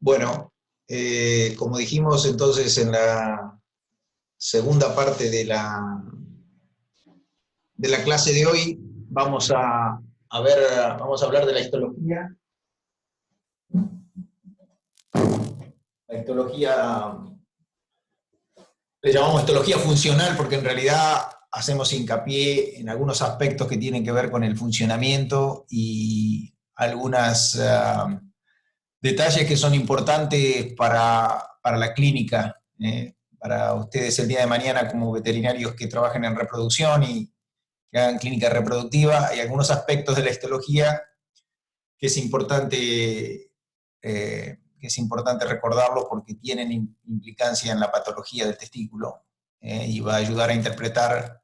Bueno, como dijimos entonces en la segunda parte de la clase de hoy, vamos a hablar de la histología. La histología, le llamamos histología funcional porque en realidad hacemos hincapié en algunos aspectos que tienen que ver con el funcionamiento y algunos detalles que son importantes para la clínica, para ustedes el día de mañana como veterinarios que trabajen en reproducción y que hagan clínica reproductiva. Hay algunos aspectos de la histología que es importante recordarlos porque tienen implicancia en la patología del testículo, y va a ayudar a interpretar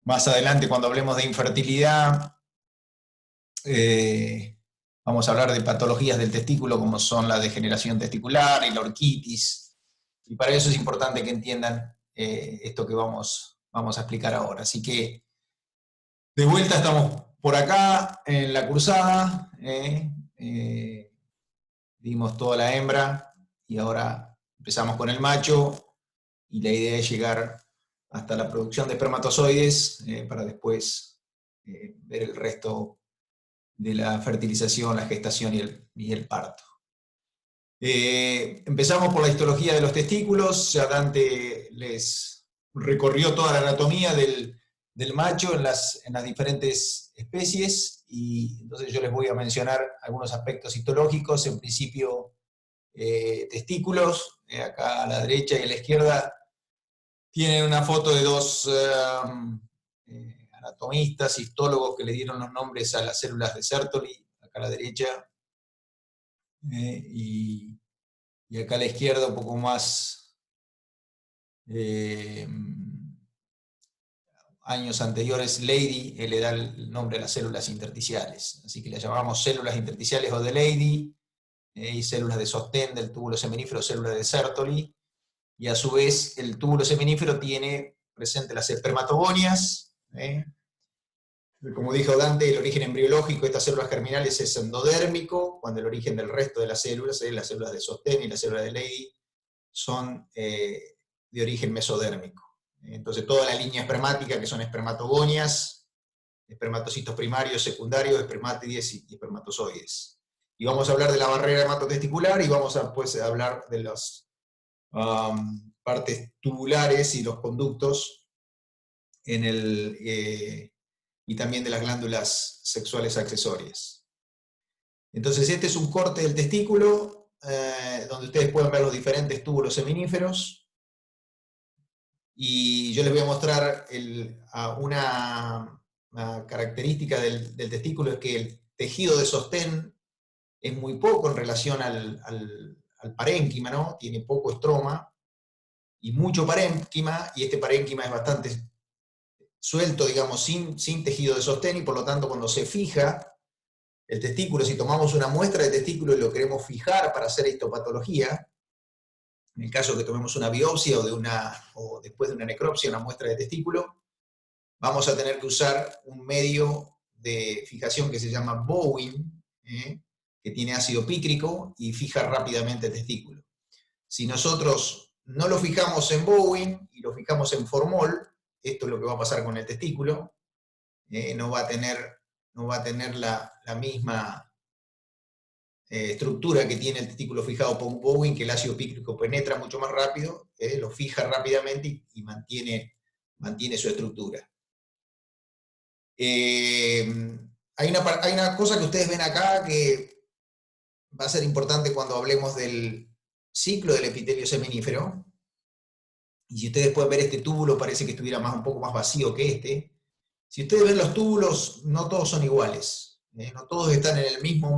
más adelante cuando hablemos de infertilidad. Vamos a hablar de patologías del testículo como son la degeneración testicular y la orquitis, y para eso es importante que entiendan esto que vamos a explicar ahora. Así que de vuelta estamos por acá en la cursada, dimos toda la hembra y ahora empezamos con el macho y la idea es llegar hasta la producción de espermatozoides para después ver el resto de la fertilización, la gestación y el parto. Empezamos por la histología de los testículos. Ya Dante les recorrió toda la anatomía del macho en las diferentes especies, y entonces yo les voy a mencionar algunos aspectos histológicos. En principio, testículos, acá a la derecha y a la izquierda tienen una foto de dos anatomistas, histólogos que le dieron los nombres a las células de Sertoli, acá a la derecha, y acá a la izquierda un poco más años anteriores, Leidy le da el nombre a las células intersticiales, así que las llamamos células intersticiales o de Leidy, y células de sostén del túbulo seminífero, células de Sertoli, y a su vez el túbulo seminífero tiene presente las espermatogonias. Como dijo Dante, el origen embriológico de estas células germinales es endodérmico, cuando el origen del resto de las células de sostén y las células de Leidy, son de origen mesodérmico. Entonces toda la línea espermática, que son espermatogonias, espermatocitos primarios, secundarios, espermátides y espermatozoides. Y vamos a hablar de la barrera hematotesticular y vamos a hablar de las partes tubulares y los conductos y también de las glándulas sexuales accesorias. Entonces este es un corte del testículo, donde ustedes pueden ver los diferentes túbulos seminíferos, y yo les voy a mostrar una característica del testículo, es que el tejido de sostén es muy poco en relación al parénquima, ¿no? Tiene poco estroma y mucho parénquima, y este parénquima es bastante suelto, digamos, sin tejido de sostén, y por lo tanto cuando se fija el testículo, si tomamos una muestra de testículo y lo queremos fijar para hacer histopatología, en el caso que tomemos una biopsia o después de una necropsia, una muestra de testículo, vamos a tener que usar un medio de fijación que se llama Bowen, que tiene ácido pícrico y fija rápidamente el testículo. Si nosotros no lo fijamos en Bowen y lo fijamos en formol, esto es lo que va a pasar con el testículo, no va a tener la misma estructura que tiene el testículo fijado por Bowen, que el ácido pícrico penetra mucho más rápido, lo fija rápidamente y mantiene su estructura. Hay una cosa que ustedes ven acá que va a ser importante cuando hablemos del ciclo del epitelio seminífero, y si ustedes pueden ver este túbulo, parece que estuviera un poco más vacío que este. Si ustedes ven los túbulos, no todos son iguales, no todos están en el mismo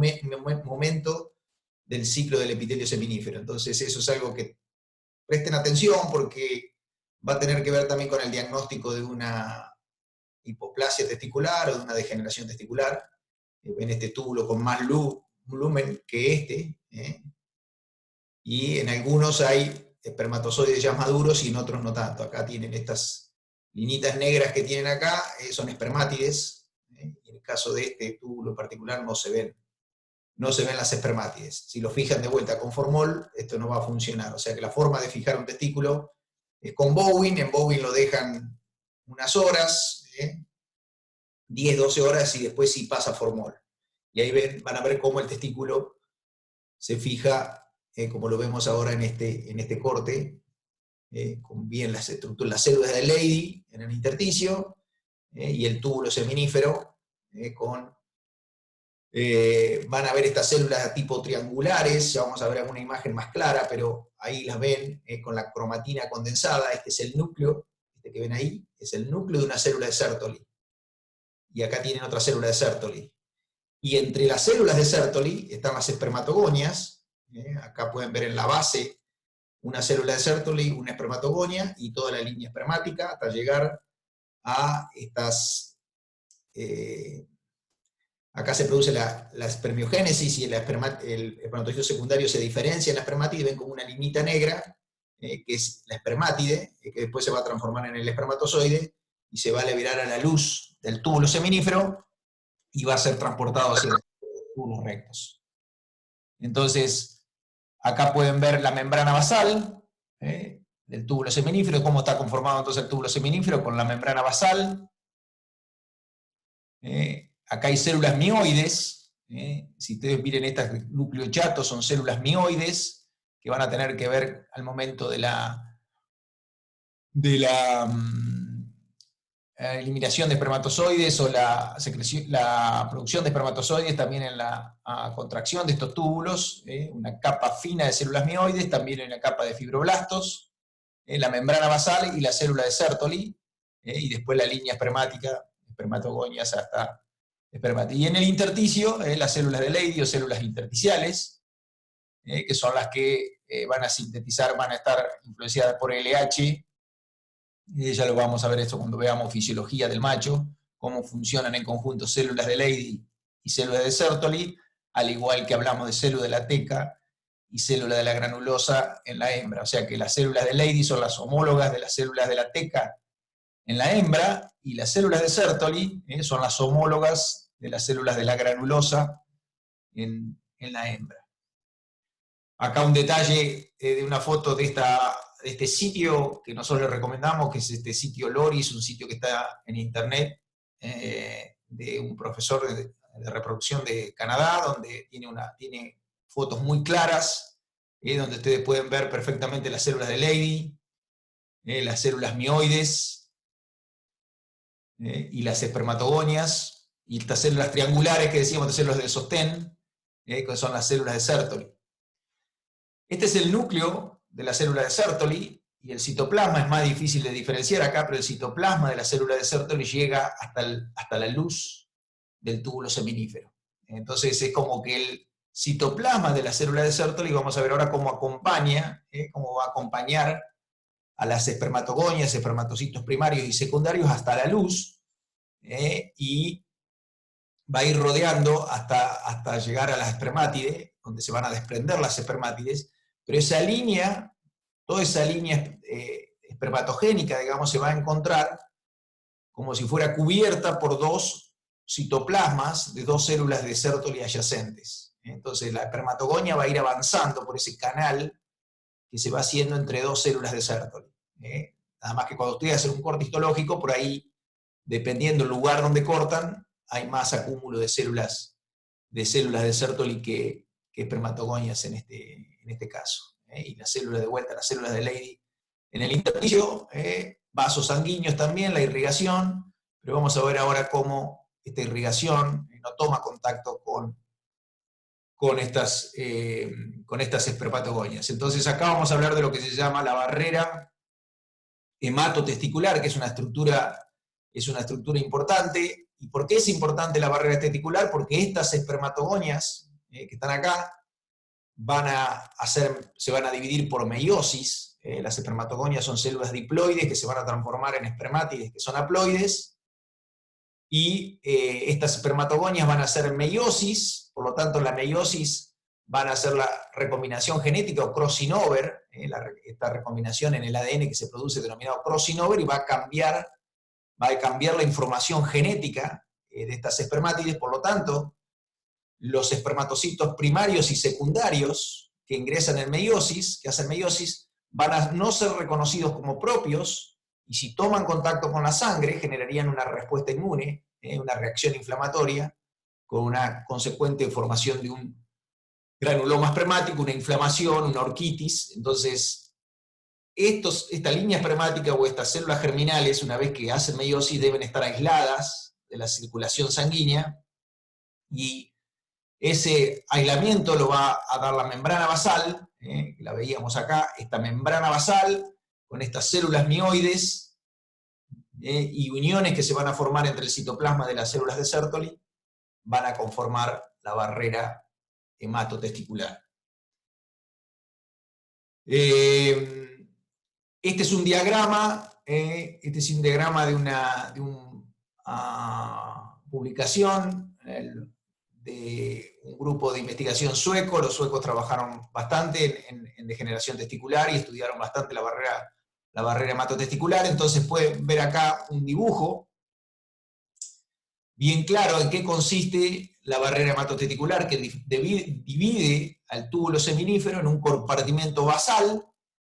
momento del ciclo del epitelio seminífero. Entonces eso es algo que presten atención, porque va a tener que ver también con el diagnóstico de una hipoplasia testicular o de una degeneración testicular. Ven este túbulo con más volumen que este, y en algunos hay espermatozoides ya maduros y en otros no tanto. Acá tienen estas linitas negras que tienen acá, son espermátides, y en el caso de este túbulo en particular no se ven no se ven las espermátides. Si lo fijan de vuelta con formol, esto no va a funcionar. O sea que la forma de fijar un testículo es con Bowen. En Bowen lo dejan unas horas, 10, 12 horas, y después sí pasa formol. Y ahí van a ver cómo el testículo se fija, como lo vemos ahora en este corte, con bien las estructuras, las células de Leydig en el intersticio, y el túbulo seminífero, van a ver estas células tipo triangulares. Ya vamos a ver alguna imagen más clara, pero ahí las ven con la cromatina condensada. Este es el núcleo, este que ven ahí, es el núcleo de una célula de Sertoli. Y acá tienen otra célula de Sertoli. Y entre las células de Sertoli están las espermatogonias. Acá pueden ver en la base una célula de Sertoli, una espermatogonia, y toda la línea espermática hasta llegar a estas... acá se produce la espermiogénesis, y el espermatozoide secundario se diferencia en la espermátide. Ven como una limita negra, que es la espermátide, que después se va a transformar en el espermatozoide, y se va a liberar a la luz del túbulo seminífero, y va a ser transportado hacia los túbulos rectos. Entonces, acá pueden ver la membrana basal del túbulo seminífero, cómo está conformado entonces el túbulo seminífero con la membrana basal. Acá hay células mioides. Si ustedes miren estas núcleos chatos, son células mioides que van a tener que ver al momento de la eliminación de espermatozoides, o la producción de espermatozoides, también en la contracción de estos túbulos, una capa fina de células mioides, también en una capa de fibroblastos, la membrana basal y la célula de Sertoli, y después la línea espermática, espermatogonias hasta espermátides. Y en el intersticio, las células de Leydig o células intersticiales, que son las que van a sintetizar, van a estar influenciadas por LH. Ya lo vamos a ver esto cuando veamos fisiología del macho, cómo funcionan en conjunto células de Leydig y células de Sertoli, al igual que hablamos de célula de la teca y célula de la granulosa en la hembra. O sea que las células de Leydig son las homólogas de las células de la teca en la hembra, y las células de Sertoli son las homólogas de las células de la granulosa en la hembra. Acá un detalle de una foto de este sitio que nosotros les recomendamos, que es este sitio Loris, un sitio que está en internet, de un profesor de reproducción de Canadá, donde tiene fotos muy claras, donde ustedes pueden ver perfectamente las células de Leydig, las células mioides, y las espermatogonias, y estas células triangulares que decíamos, de células de sostén, que son las células de Sertoli. Este es el núcleo de la célula de Sertoli, y el citoplasma es más difícil de diferenciar acá, pero el citoplasma de la célula de Sertoli llega hasta la luz del túbulo seminífero. Entonces es como que el citoplasma de la célula de Sertoli, vamos a ver ahora cómo acompaña, cómo va a acompañar a las espermatogonias, espermatocitos primarios y secundarios hasta la luz, y va a ir rodeando hasta llegar a las espermátides, donde se van a desprender las espermátides, pero esa línea, toda esa línea espermatogénica, digamos, se va a encontrar como si fuera cubierta por dos citoplasmas de dos células de Sertoli adyacentes. Entonces la espermatogonia va a ir avanzando por ese canal que se va haciendo entre dos células de Sertoli. Nada más que cuando ustedes hacen un corte histológico, por ahí, dependiendo del lugar donde cortan, hay más acúmulo de células de Sertoli que espermatogonias en este caso. Y las células de vuelta, las células de Leydig en el intersticio, vasos sanguíneos también, la irrigación, pero vamos a ver ahora cómo esta irrigación no toma contacto con estas espermatogonias. Entonces acá vamos a hablar de lo que se llama la barrera hematotesticular, que es una estructura importante. ¿Y por qué es importante la barrera testicular? Porque estas espermatogonias que están acá se van a dividir por meiosis. Las espermatogonias son células diploides que se van a transformar en espermátides que son haploides, y estas espermatogonias van a hacer meiosis. Por lo tanto, la meiosis van a hacer la recombinación genética o crossing over, esta recombinación en el ADN que se produce denominado crossing over, y va a cambiar la información genética de estas espermátides. Por lo tanto, los espermatocitos primarios y secundarios que ingresan en meiosis, que hacen meiosis, van a no ser reconocidos como propios, y si toman contacto con la sangre, generarían una respuesta inmune, una reacción inflamatoria, con una consecuente formación de un granuloma espermático, una inflamación, una orquitis. Entonces, esta línea espermática o estas células germinales, una vez que hacen meiosis, deben estar aisladas de la circulación sanguínea, y ese aislamiento lo va a dar la membrana basal, que la veíamos acá, esta membrana basal, con estas células mioides, y uniones que se van a formar entre el citoplasma de las células de Sertoli, van a conformar la barrera hematotesticular. Este es un diagrama, de una publicación de un grupo de investigación sueco. Los suecos trabajaron bastante en degeneración testicular y estudiaron bastante la barrera hematotesticular. Entonces pueden ver acá un dibujo bien claro en qué consiste la barrera hematotesticular, que divide al túbulo seminífero en un compartimento basal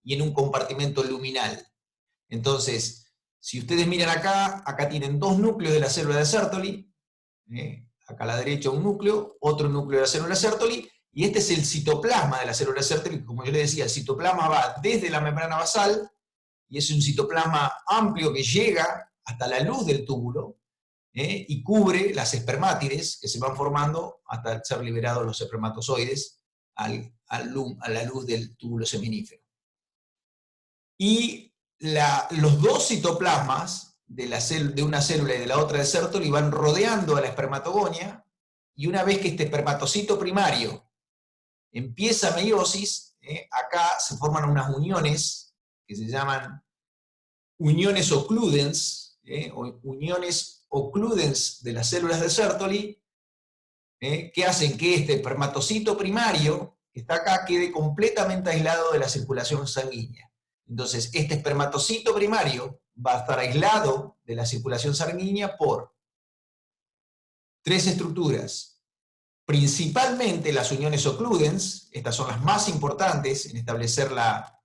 y en un compartimento luminal. Entonces, si ustedes miran acá tienen dos núcleos de la célula de Sertoli, acá a la derecha un núcleo, otro núcleo de la célula de Sertoli, y este es el citoplasma de la célula de Sertoli. Como yo les decía, el citoplasma va desde la membrana basal, y es un citoplasma amplio que llega hasta la luz del túbulo, y cubre las espermátides que se van formando hasta ser liberados los espermatozoides a la luz del túbulo seminífero. Y los dos citoplasmas de una célula y de la otra de Sertoli van rodeando a la espermatogonia, y una vez que este espermatocito primario empieza meiosis, acá se forman unas uniones que se llaman uniones occludens, o uniones occludens de las células de Sertoli, que hacen que este espermatocito primario, que está acá, quede completamente aislado de la circulación sanguínea. Entonces, este espermatocito primario va a estar aislado de la circulación sanguínea por tres estructuras. Principalmente las uniones occludens, estas son las más importantes en establecer la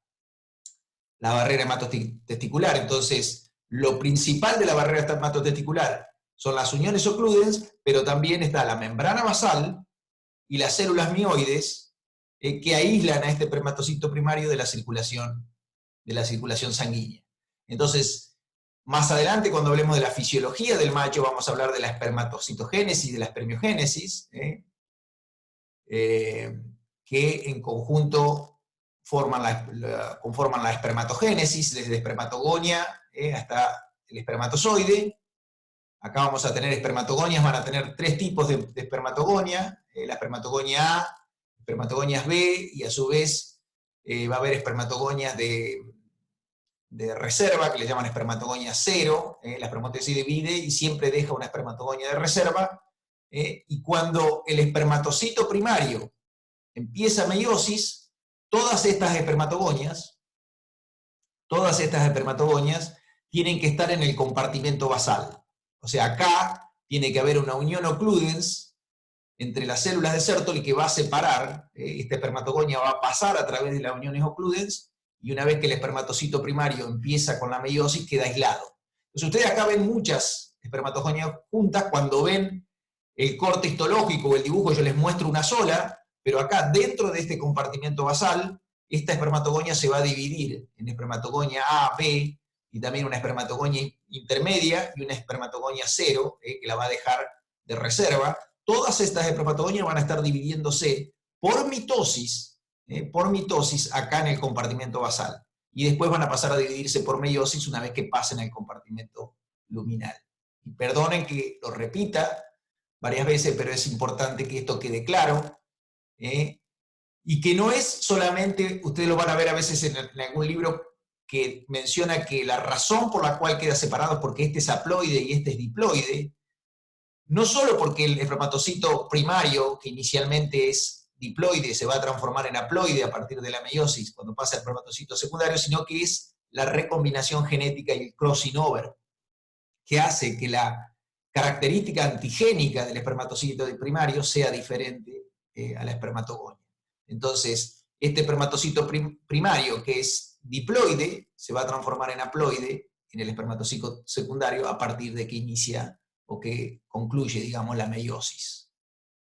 barrera hematotesticular. Entonces, lo principal de la barrera hematotesticular son las uniones occludens, pero también está la membrana basal y las células mioides, que aíslan a este espermatocito primario de la circulación sanguínea. Entonces, más adelante, cuando hablemos de la fisiología del macho, vamos a hablar de la espermatocitogénesis y de la espermiogénesis, que en conjunto conforman la espermatogénesis, desde espermatogonia hasta el espermatozoide. Acá vamos a tener espermatogonias, van a tener tres tipos de espermatogonia: la espermatogonia A, espermatogonias B, y a su vez va a haber espermatogonias de reserva, que le llaman espermatogonia cero. La espermatogonia se divide y siempre deja una espermatogonia de reserva, y cuando el espermatocito primario empieza meiosis, todas estas espermatogonias tienen que estar en el compartimento basal. O sea, acá tiene que haber una unión occludens entre las células de Sertoli que va a separar, esta espermatogonia va a pasar a través de las uniones occludens, y una vez que el espermatocito primario empieza con la meiosis, queda aislado. Entonces ustedes acá ven muchas espermatogonias juntas. Cuando ven el corte histológico o el dibujo, yo les muestro una sola, pero acá dentro de este compartimento basal, esta espermatogonia se va a dividir en espermatogonia A, B, y también una espermatogonia intermedia y una espermatogonia cero, que la va a dejar de reserva. Todas estas espermatogonias van a estar dividiéndose por mitosis acá en el compartimento basal, y después van a pasar a dividirse por meiosis una vez que pasen al compartimento luminal. Y perdonen que lo repita varias veces, pero es importante que esto quede claro, y que no es solamente, ustedes lo van a ver a veces en algún libro que menciona que la razón por la cual queda separado es porque este es haploide y este es diploide, no solo porque el espermatocito primario, que inicialmente es diploide, se va a transformar en haploide a partir de la meiosis cuando pasa el espermatocito secundario, sino que es la recombinación genética y el crossing over que hace que característica antigénica del espermatocito primario sea diferente a la espermatogonia. Entonces, este espermatocito primario, que es diploide, se va a transformar en haploide en el espermatocito secundario a partir de que inicia o que concluye, digamos, la meiosis.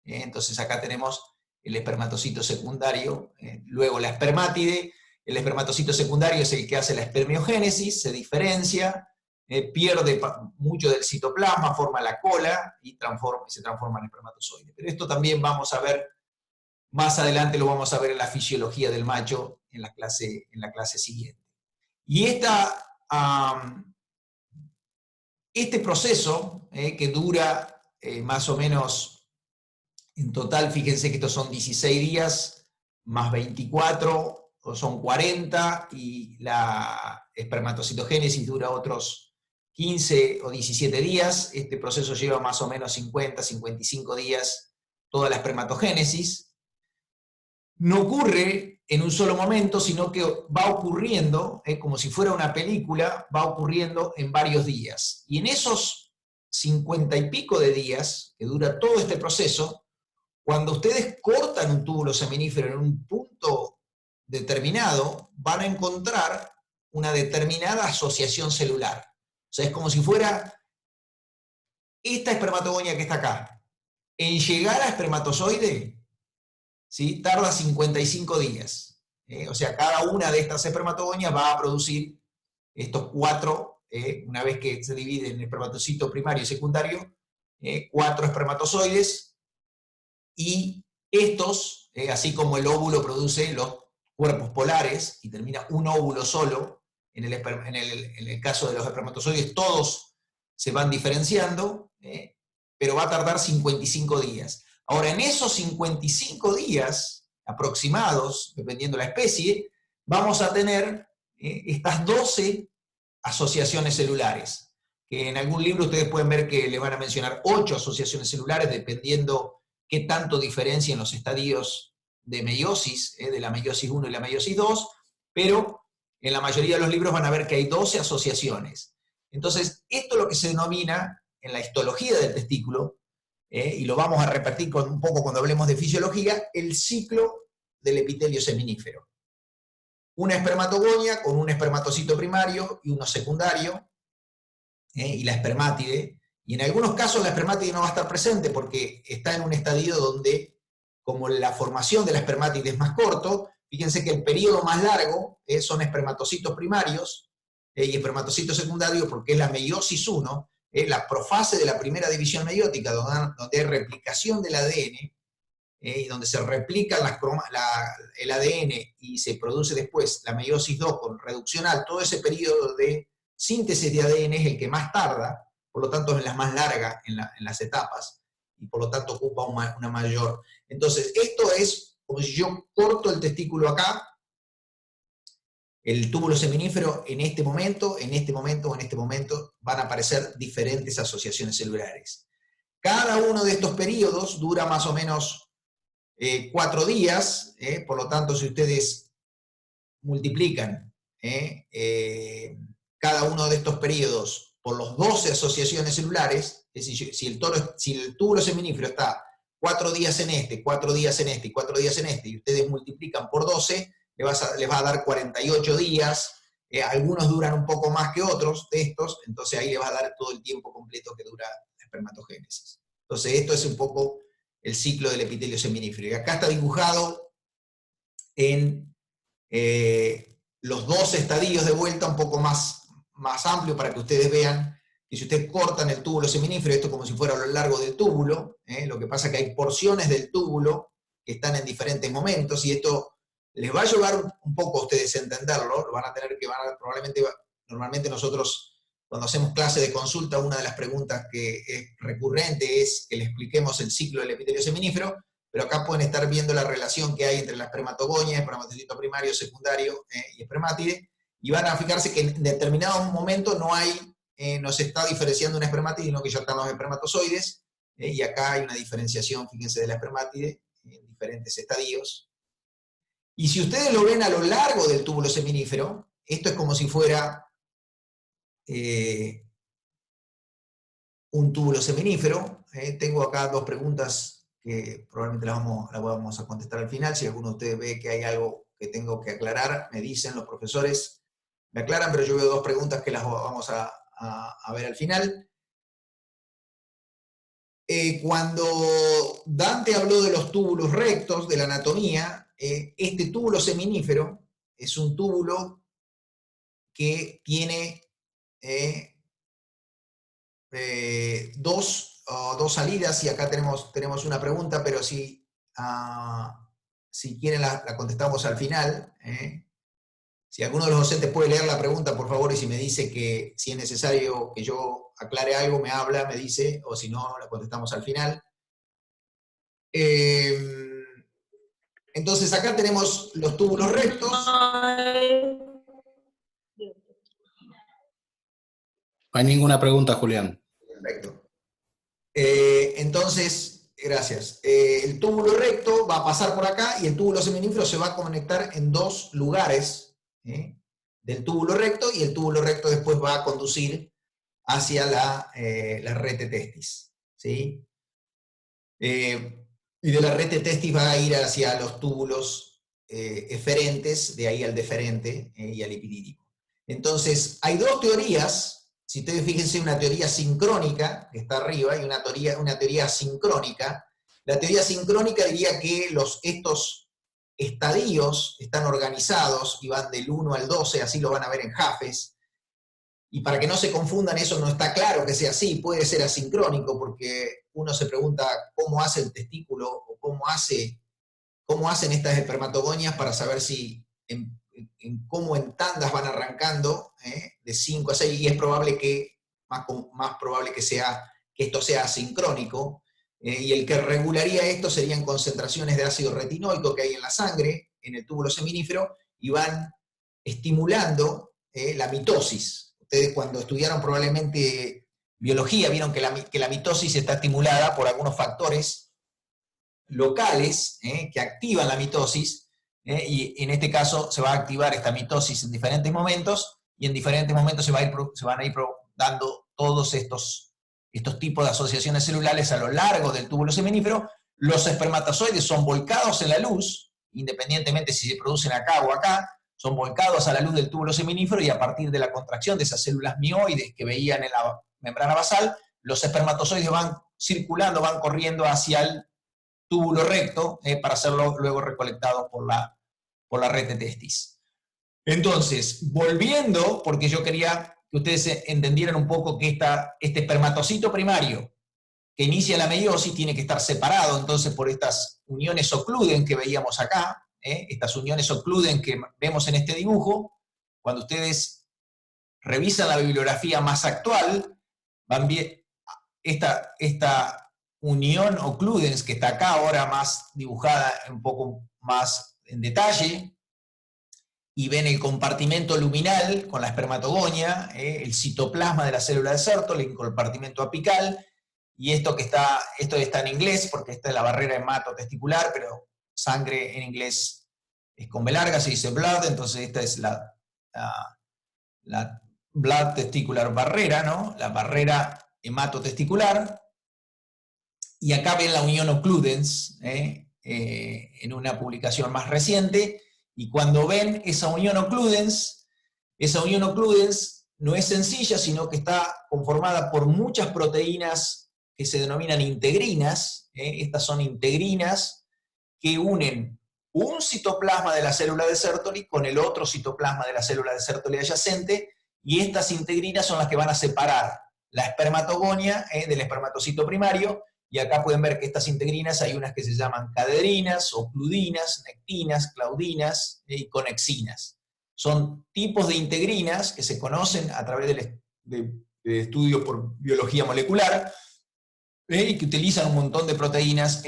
Entonces acá tenemos el espermatocito secundario, luego la espermátide. El espermatocito secundario es el que hace la espermiogénesis, se diferencia, pierde mucho del citoplasma, forma la cola y se transforma en espermatozoide. Pero esto también vamos a ver, más adelante lo vamos a ver en la fisiología del macho en la clase siguiente. Y este proceso, que dura más o menos, en total, fíjense que estos son 16 días, más 24, son 40, y la espermatocitogénesis dura otros 15 o 17 días. Este proceso lleva más o menos 50, 55 días, toda la espermatogénesis. No ocurre en un solo momento, sino que va ocurriendo, como si fuera una película, va ocurriendo en varios días. Y en esos 50 y pico de días, que dura todo este proceso, cuando ustedes cortan un túbulo seminífero en un punto determinado, van a encontrar una determinada asociación celular. O sea, es como si fuera esta espermatogonia que está acá. En llegar a espermatozoide, ¿sí?, tarda 55 días. O sea, cada una de estas espermatogonias va a producir estos 4, una vez que se divide en espermatocito primario y secundario, 4 espermatozoides. Y estos, así como el óvulo produce los cuerpos polares y termina un óvulo solo, en el caso de los espermatozoides todos se van diferenciando, pero va a tardar 55 días. Ahora, en esos 55 días aproximados, dependiendo de la especie, vamos a tener estas 12 asociaciones celulares, que en algún libro ustedes pueden ver que les van a mencionar 8 asociaciones celulares, dependiendo qué tanto diferencian los estadios de meiosis, de la meiosis 1 y la meiosis 2, pero en la mayoría de los libros van a ver que hay 12 asociaciones. Entonces, esto es lo que se denomina en la histología del testículo, y lo vamos a repetir un poco cuando hablemos de fisiología, el ciclo del epitelio seminífero. Una espermatogonia con un espermatocito primario y uno secundario, y la espermátide. Y en algunos casos la espermátide no va a estar presente porque está en un estadio donde, como la formación de la espermátide es más corto, fíjense que el periodo más largo son espermatocitos primarios y espermatocitos secundarios, porque es la meiosis 1, la profase de la primera división meiótica, donde hay replicación del ADN, y donde se replica el ADN y se produce después la meiosis 2 con reduccional. Todo ese periodo de síntesis de ADN es el que más tarda, por lo tanto es la más larga en las etapas, y por lo tanto ocupa una mayor. Entonces, esto es como si yo corto el testículo acá, el túbulo seminífero, en este momento, van a aparecer diferentes asociaciones celulares. Cada uno de estos periodos dura más o menos 4 días, por lo tanto, si ustedes multiplican cada uno de estos periodos por los 12 asociaciones celulares, es decir, si el túbulo seminífero está 4 días en este, 4 días en este y 4 días en este, y ustedes multiplican por 12, les va a dar 48 días. Algunos duran un poco más que otros de estos, entonces ahí les va a dar todo el tiempo completo que dura la espermatogénesis. Entonces esto es un poco el ciclo del epitelio seminífero. Y acá está dibujado en los 12 estadios de vuelta, un poco más amplio, para que ustedes vean que si ustedes cortan el túbulo seminífero, esto es como si fuera a lo largo del túbulo, lo que pasa es que hay porciones del túbulo que están en diferentes momentos, y esto les va a ayudar un poco a ustedes a entenderlo. Lo van a tener que, normalmente nosotros, cuando hacemos clase de consulta, una de las preguntas que es recurrente es que le expliquemos el ciclo del epitelio seminífero, pero acá pueden estar viendo la relación que hay entre la espermatogonia, espermatocito primario, secundario y espermátide, y van a fijarse que en determinado momento no se está diferenciando una espermátide, sino que ya están los espermatozoides, y acá hay una diferenciación, fíjense, de la espermátide en diferentes estadios. Y si ustedes lo ven a lo largo del túbulo seminífero, esto es como si fuera un túbulo seminífero. Tengo acá dos preguntas que probablemente las vamos a contestar al final. Si alguno de ustedes ve que hay algo que tengo que aclarar, me dicen los profesores, me aclaran, pero yo veo dos preguntas que las vamos a ver al final. Cuando Dante habló de los túbulos rectos, de la anatomía, este túbulo seminífero es un túbulo que tiene dos salidas, y acá tenemos una pregunta, pero si quieren la contestamos al final. Si alguno de los docentes puede leer la pregunta, por favor, y si me dice que si es necesario que yo aclare algo, me habla, me dice, o si no, la contestamos al final. Entonces acá tenemos los túbulos rectos. No hay ninguna pregunta, Julián. Perfecto. Entonces, gracias. El túbulo recto va a pasar por acá y el túbulo seminífero se va a conectar en dos lugares del túbulo recto, y el túbulo recto después va a conducir hacia la rete testis. ¿Sí? Y de la rete testis va a ir hacia los túbulos eferentes, de ahí al deferente y al epidídico. Entonces, hay dos teorías. Si ustedes fíjense, una teoría sincrónica, que está arriba, y una teoría asincrónica. La teoría sincrónica diría que estos estadios están organizados y van del 1 al 12, así lo van a ver en Jafes. Y para que no se confundan, eso no está claro que sea así, puede ser asincrónico, porque uno se pregunta cómo hace el testículo, o cómo hacen estas espermatogonias para saber si cómo en tandas van arrancando, de 5 a 6, y es probable que, más probable que esto sea asincrónico, y el que regularía esto serían concentraciones de ácido retinoico que hay en la sangre, en el túbulo seminífero, y van estimulando la mitosis. Ustedes cuando estudiaron probablemente biología vieron que la mitosis está estimulada por algunos factores locales que activan la mitosis, y en este caso se va a activar esta mitosis en diferentes momentos, y en diferentes momentos se van a ir dando todos estos tipos de asociaciones celulares a lo largo del túbulo seminífero. Los espermatozoides son volcados en la luz, independientemente si se producen acá o acá, son volcados a la luz del túbulo seminífero, y a partir de la contracción de esas células mioides que veían en la membrana basal, los espermatozoides van circulando, van corriendo hacia el túbulo recto para serlo luego recolectado por la rete testis. Entonces, volviendo, porque yo quería que ustedes entendieran un poco que este espermatocito primario que inicia la meiosis tiene que estar separado entonces por estas uniones ocluden que veíamos acá, estas uniones ocluden que vemos en este dibujo. Cuando ustedes revisan la bibliografía más actual, van bien esta unión ocludens que está acá ahora más dibujada un poco más en detalle, y ven el compartimento luminal con la espermatogonia, el citoplasma de la célula de Sertoli, el compartimento apical, y esto está en inglés porque esta es la barrera hematotesticular, pero sangre en inglés es con B larga, se dice blood, entonces esta es la blood testicular barrera, ¿no? La barrera hematotesticular. Y acá ven la unión ocludens en una publicación más reciente, y cuando ven esa unión ocludens no es sencilla, sino que está conformada por muchas proteínas que se denominan integrinas. Estas son integrinas que unen un citoplasma de la célula de Sertoli con el otro citoplasma de la célula de Sertoli adyacente, y estas integrinas son las que van a separar la espermatogonia del espermatocito primario. Y acá pueden ver que estas integrinas hay unas que se llaman caderinas, ocludinas, nectinas, claudinas y conexinas. Son tipos de integrinas que se conocen a través de estudios por biología molecular, y que utilizan un montón de proteínas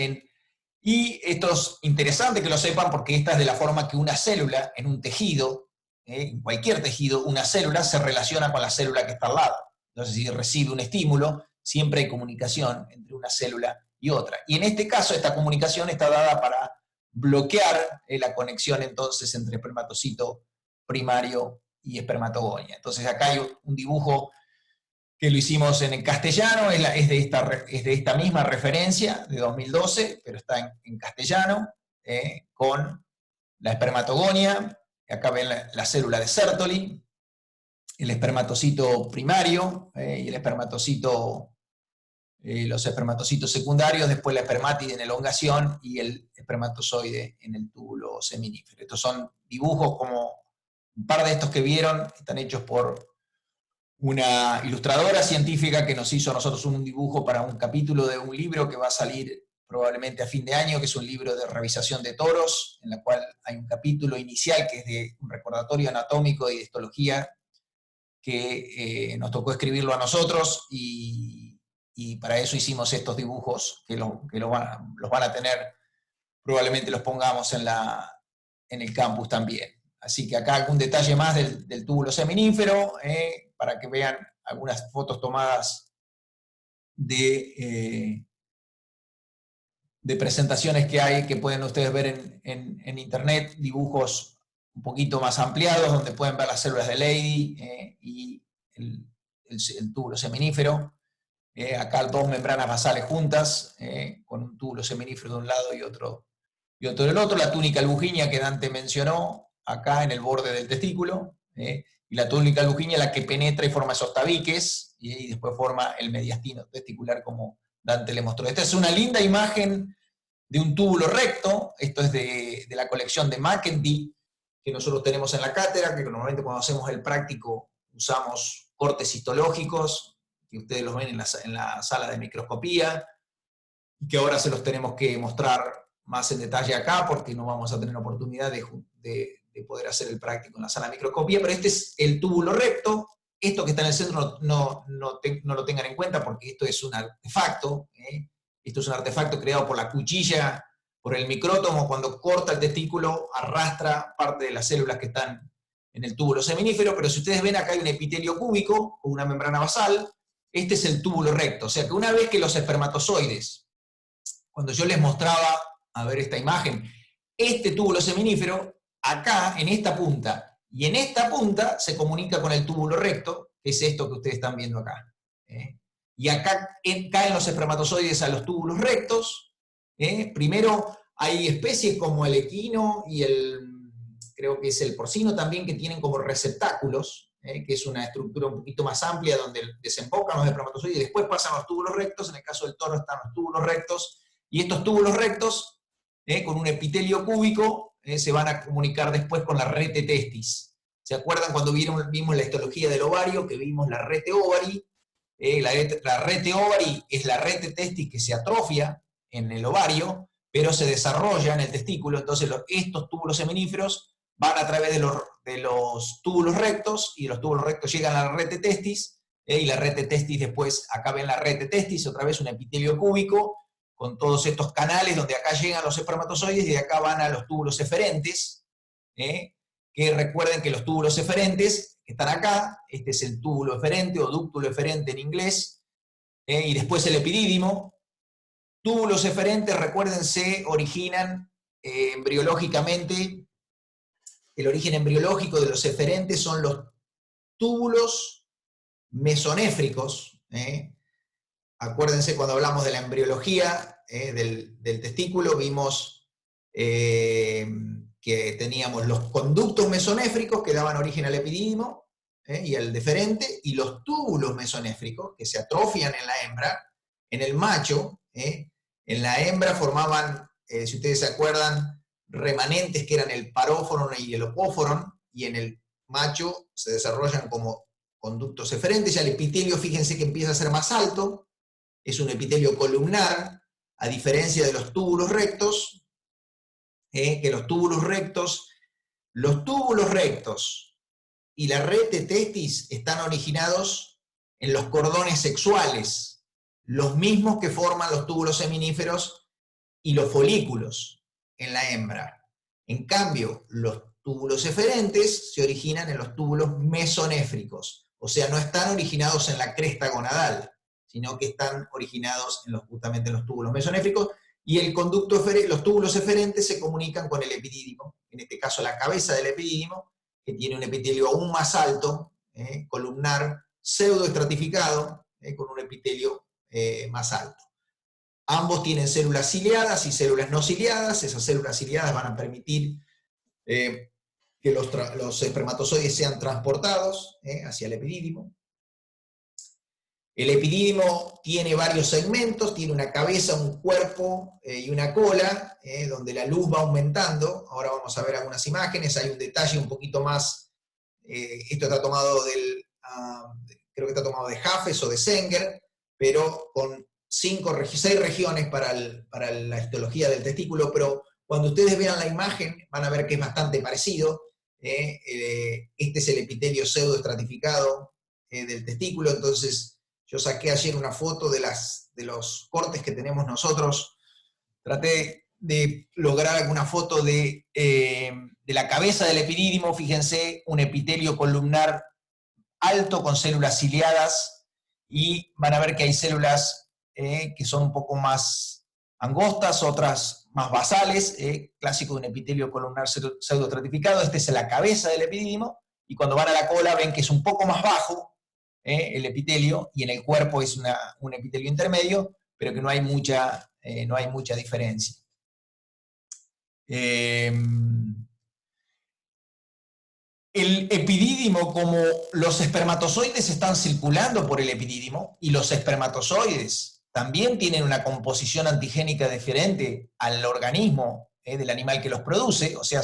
y esto es interesante que lo sepan, porque esta es de la forma que una célula en un tejido, en cualquier tejido, una célula se relaciona con la célula que está al lado. Entonces, si recibe un estímulo, siempre hay comunicación entre una célula y otra. Y en este caso, esta comunicación está dada para bloquear la conexión entonces entre espermatocito primario y espermatogonia. Entonces, acá hay un dibujo que lo hicimos en castellano, es de esta misma referencia, de 2012, pero está en castellano, con la espermatogonia, acá ven la célula de Sertoli, el espermatocito primario y el espermatocito, los espermatocitos secundarios, después la espermátide en elongación y el espermatozoide en el túbulo seminífero. Estos son dibujos como un par de estos que vieron, están hechos por una ilustradora científica que nos hizo a nosotros un dibujo para un capítulo de un libro que va a salir probablemente a fin de año, que es un libro de revisación de toros, en la cual hay un capítulo inicial que es de un recordatorio anatómico y de histología, que nos tocó escribirlo a nosotros, y para eso hicimos estos dibujos, que los van a tener, probablemente los pongamos en el campus también. Así que acá algún detalle más del túbulo seminífero, para que vean algunas fotos tomadas de presentaciones que hay, que pueden ustedes ver en internet, dibujos un poquito más ampliados, donde pueden ver las células de Leydig y el túbulo seminífero. Acá dos membranas basales juntas, con un túbulo seminífero de un lado y otro del otro, la túnica albuginea que Dante mencionó, acá en el borde del testículo, y la túnica albuginea la que penetra y forma esos tabiques, y después forma el mediastino testicular como Dante le mostró. Esta es una linda imagen de un túbulo recto, esto es de la colección de Mackendy, que nosotros tenemos en la cátedra, que normalmente cuando hacemos el práctico usamos cortes histológicos, que ustedes los ven en la sala de microscopía, y que ahora se los tenemos que mostrar más en detalle acá, porque no vamos a tener oportunidad de poder hacer el práctico en la sala de microscopía, pero este es el túbulo recto. Esto que está en el centro no lo tengan en cuenta, porque esto es un artefacto, esto es un artefacto creado por la cuchilla, por el micrótomo, cuando corta el testículo, arrastra parte de las células que están en el túbulo seminífero, pero si ustedes ven acá hay un epitelio cúbico, con una membrana basal, este es el túbulo recto, o sea que una vez que los espermatozoides, cuando yo les mostraba, a ver esta imagen, este túbulo seminífero, acá, en esta punta, y en esta punta se comunica con el túbulo recto, que es esto que ustedes están viendo acá. Y acá caen los espermatozoides a los túbulos rectos. Primero hay especies como el equino y creo que es el porcino también, que tienen como receptáculos, que es una estructura un poquito más amplia donde desembocan los espermatozoides y después pasan a los túbulos rectos. En el caso del toro están los túbulos rectos, y estos túbulos rectos, con un epitelio cúbico, se van a comunicar después con la rete testis. ¿Se acuerdan cuando vimos la histología del ovario, que vimos la rete ovari? La rete ovari es la rete testis que se atrofia en el ovario, pero se desarrolla en el testículo. Entonces estos túbulos seminíferos van a través de los túbulos rectos, y los túbulos rectos llegan a la rete testis, y la rete testis después, acá ven la rete testis, otra vez un epitelio cúbico, con todos estos canales donde acá llegan los espermatozoides y de acá van a los túbulos eferentes, que recuerden que los túbulos eferentes que están acá, este es el túbulo eferente o dúctulo eferente en inglés, y después el epidídimo. Túbulos eferentes, recuerden, se originan embriológicamente. El origen embriológico de los eferentes son los túbulos mesonéfricos. Acuérdense, cuando hablamos de la embriología del testículo, vimos que teníamos los conductos mesonéfricos que daban origen al epidídimo y al deferente, y los túbulos mesonéfricos que se atrofian en la hembra. En el macho, en la hembra formaban, si ustedes se acuerdan, remanentes que eran el paróforon y el opóforon, y en el macho se desarrollan como conductos eferentes. Ya el epitelio, fíjense que empieza a ser más alto, es un epitelio columnar, a diferencia de los túbulos rectos, que los túbulos rectos y la rete testis están originados en los cordones sexuales, los mismos que forman los túbulos seminíferos y los folículos en la hembra. En cambio, los túbulos eferentes se originan en los túbulos mesonéfricos, o sea, no están originados en la cresta gonadal, sino que están originados justamente en los túbulos mesonéfricos, y los túbulos eferentes se comunican con el epidídimo, en este caso la cabeza del epidídimo, que tiene un epitelio aún más alto, columnar, pseudoestratificado, con un epitelio más alto. Ambos tienen células ciliadas y células no ciliadas. Esas células ciliadas van a permitir que los espermatozoides sean transportados hacia el epidídimo. El epidídimo tiene varios segmentos, tiene una cabeza, un cuerpo y una cola, donde la luz va aumentando. Ahora vamos a ver algunas imágenes. Hay un detalle un poquito más, esto está tomado creo que está tomado de Jafes o de Sanger, pero con 6 regiones para la histología del testículo, pero cuando ustedes vean la imagen van a ver que es bastante parecido. Este es el epitelio pseudoestratificado del testículo. Entonces yo saqué ayer una foto de los cortes que tenemos nosotros, traté de lograr alguna foto de la cabeza del epidídimo. Fíjense, un epitelio columnar alto con células ciliadas, y van a ver que hay células que son un poco más angostas, otras más basales, clásico de un epitelio columnar pseudoestratificado. Este es la cabeza del epidídimo, y cuando van a la cola ven que es un poco más bajo el epitelio, y en el cuerpo es un epitelio intermedio, pero que no hay mucha diferencia. El epidídimo, como los espermatozoides están circulando por el epidídimo, y los espermatozoides también tienen una composición antigénica diferente al organismo del animal que los produce, o sea,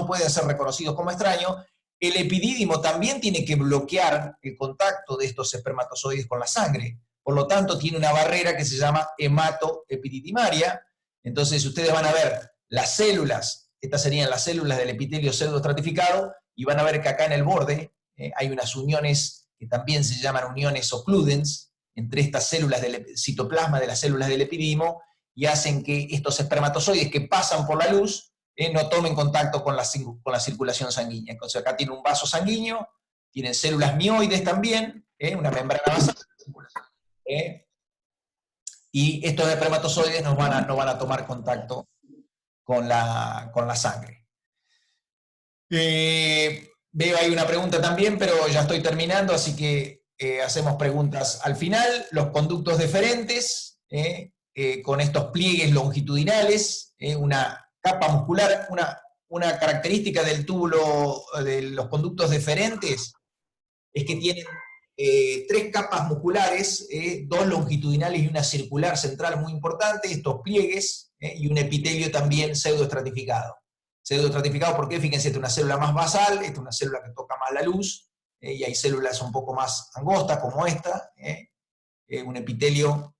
pueden ser reconocidos como extraños, el epidídimo también tiene que bloquear el contacto de estos espermatozoides con la sangre. Por lo tanto, tiene una barrera que se llama hematoepididimaria. Entonces, ustedes van a ver las células, estas serían las células del epitelio pseudoestratificado, y van a ver que acá en el borde hay unas uniones que también se llaman uniones occludens entre estas células del citoplasma de las células del epidídimo, y hacen que estos espermatozoides que pasan por la luz no tomen contacto con la circulación sanguínea. Entonces acá tiene un vaso sanguíneo, tienen células mioides también, una membrana basal, y estos espermatozoides no van a tomar contacto con la sangre. Veo ahí una pregunta también, pero ya estoy terminando, así que hacemos preguntas al final. Los conductos deferentes, con estos pliegues longitudinales, una capa muscular, una característica del túbulo de los conductos deferentes es que tienen 3 capas musculares, 2 longitudinales y una circular central muy importante, estos pliegues, y un epitelio también pseudoestratificado. Pseudoestratificado, ¿por qué? Fíjense, esta es una célula más basal, esta es una célula que toca más la luz, y hay células un poco más angostas, como esta, un epitelio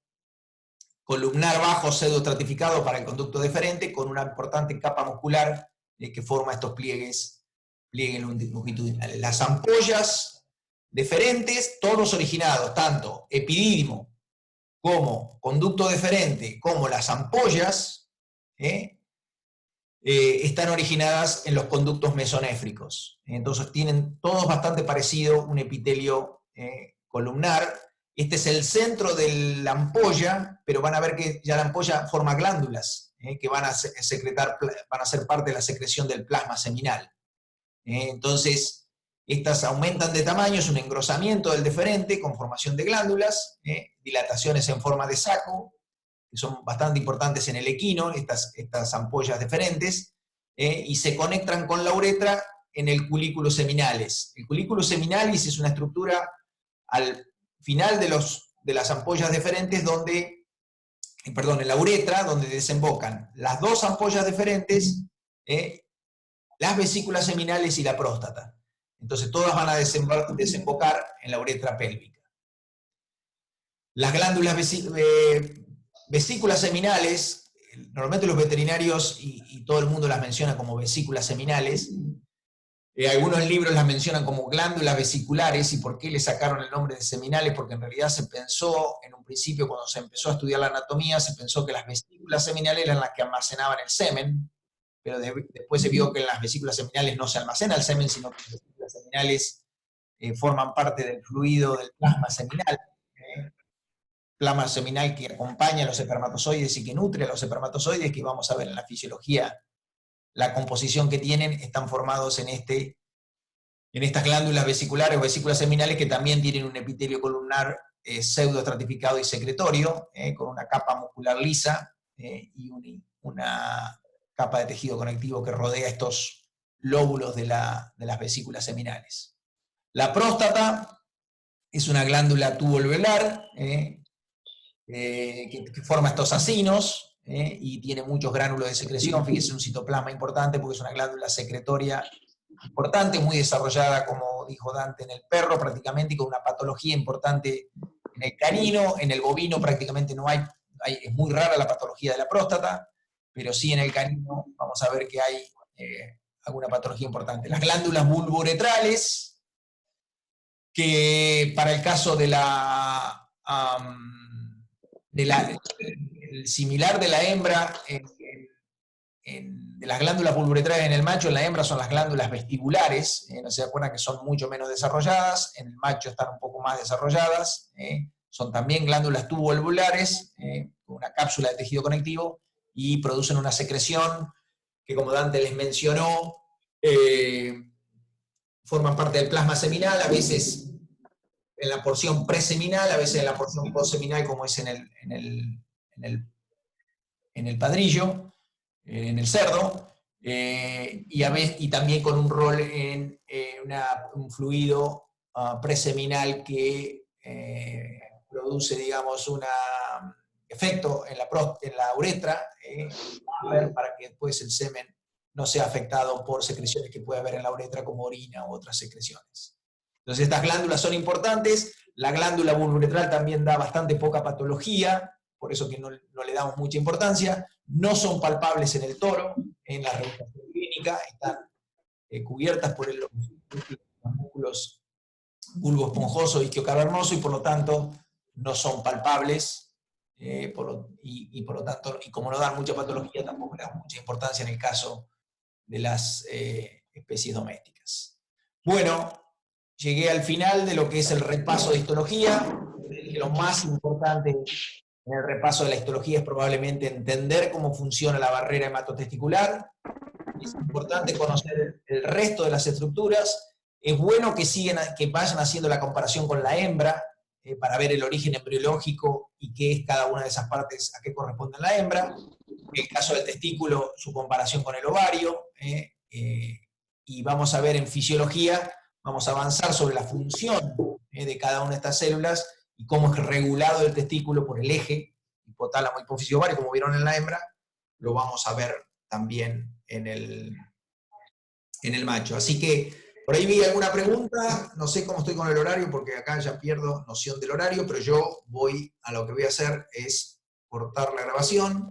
columnar bajo pseudoestratificado para el conducto deferente, con una importante capa muscular que forma estos pliegues longitudinales. Las ampollas deferentes, todos originados, tanto epidídimo como conducto deferente, como las ampollas, están originadas en los conductos mesonéfricos. Entonces tienen todos bastante parecido, un epitelio columnar. Este es el centro de la ampolla, pero van a ver que ya la ampolla forma glándulas que van a ser parte de la secreción del plasma seminal. Entonces, estas aumentan de tamaño, es un engrosamiento del deferente con formación de glándulas, dilataciones en forma de saco, que son bastante importantes en el equino, estas ampollas deferentes, y se conectan con la uretra en el culículo seminalis. El culículo seminalis es una estructura al final de las ampollas deferentes en la uretra, donde desembocan las 2 ampollas deferentes, las vesículas seminales y la próstata. Entonces todas van a desembocar en la uretra pélvica. Las glándulas vesículas seminales, normalmente los veterinarios y todo el mundo las menciona como vesículas seminales. Algunos libros las mencionan como glándulas vesiculares. ¿Y por qué le sacaron el nombre de seminales? Porque en realidad se pensó, en un principio cuando se empezó a estudiar la anatomía, se pensó que las vesículas seminales eran las que almacenaban el semen, pero después se vio que en las vesículas seminales no se almacena el semen, sino que las vesículas seminales forman parte del fluido del plasma seminal. Plasma seminal que acompaña a los espermatozoides y que nutre a los espermatozoides, que vamos a ver en la fisiología la composición que tienen. Están formados en este en estas glándulas vesiculares o vesículas seminales que también tienen un epitelio columnar pseudoestratificado y secretorio, con una capa muscular lisa y una capa de tejido conectivo que rodea estos lóbulos de las vesículas seminales. La próstata es una glándula tubo-alveolar que forma estos acinos y tiene muchos gránulos de secreción. Fíjense, un citoplasma importante porque es una glándula secretoria importante, muy desarrollada, como dijo Dante, en el perro prácticamente, y con una patología importante en el canino. En el bovino prácticamente no hay, es muy rara la patología de la próstata, pero sí en el canino vamos a ver que hay alguna patología importante. Las glándulas bulbouretrales, que para el caso de el similar de la hembra, de las glándulas bulbouretrales en el macho, en la hembra son las glándulas vestibulares, no se acuerdan que son mucho menos desarrolladas, en el macho están un poco más desarrolladas, son también glándulas tuboalveolares, con una cápsula de tejido conectivo, y producen una secreción que, como Dante les mencionó, forman parte del plasma seminal, a veces en la porción preseminal, a veces en la porción postseminal, como es en el padrillo, en el cerdo, y también con un rol en un fluido preseminal que produce, digamos, un efecto en la uretra, para que después el semen no sea afectado por secreciones que puede haber en la uretra, como orina u otras secreciones. Entonces estas glándulas son importantes. La glándula bulbouretral también da bastante poca patología, por eso que no le damos mucha importancia. No son palpables en el toro, en la rehabilitación clínica, están cubiertas por los músculos bulbo esponjoso, isquiocavernoso, y por lo tanto no son palpables, y por lo tanto, y como no dan mucha patología, tampoco le damos mucha importancia en el caso de las especies domésticas. Bueno, llegué al final de lo que es el repaso de histología. Lo más importante en el repaso de la histología es probablemente entender cómo funciona la barrera hematotesticular. Es importante conocer el resto de las estructuras. Es bueno que vayan haciendo la comparación con la hembra, para ver el origen embriológico y qué es cada una de esas partes, a qué corresponde en la hembra. En el caso del testículo, su comparación con el ovario. Y vamos a ver en fisiología, vamos a avanzar sobre la función de cada una de estas células y cómo es regulado el testículo por el eje hipotálamo, hipófisis, ovario, como vieron en la hembra. Lo vamos a ver también en el macho. Así que por ahí vi alguna pregunta, no sé cómo estoy con el horario, porque acá ya pierdo noción del horario, pero yo a lo que voy a hacer es cortar la grabación.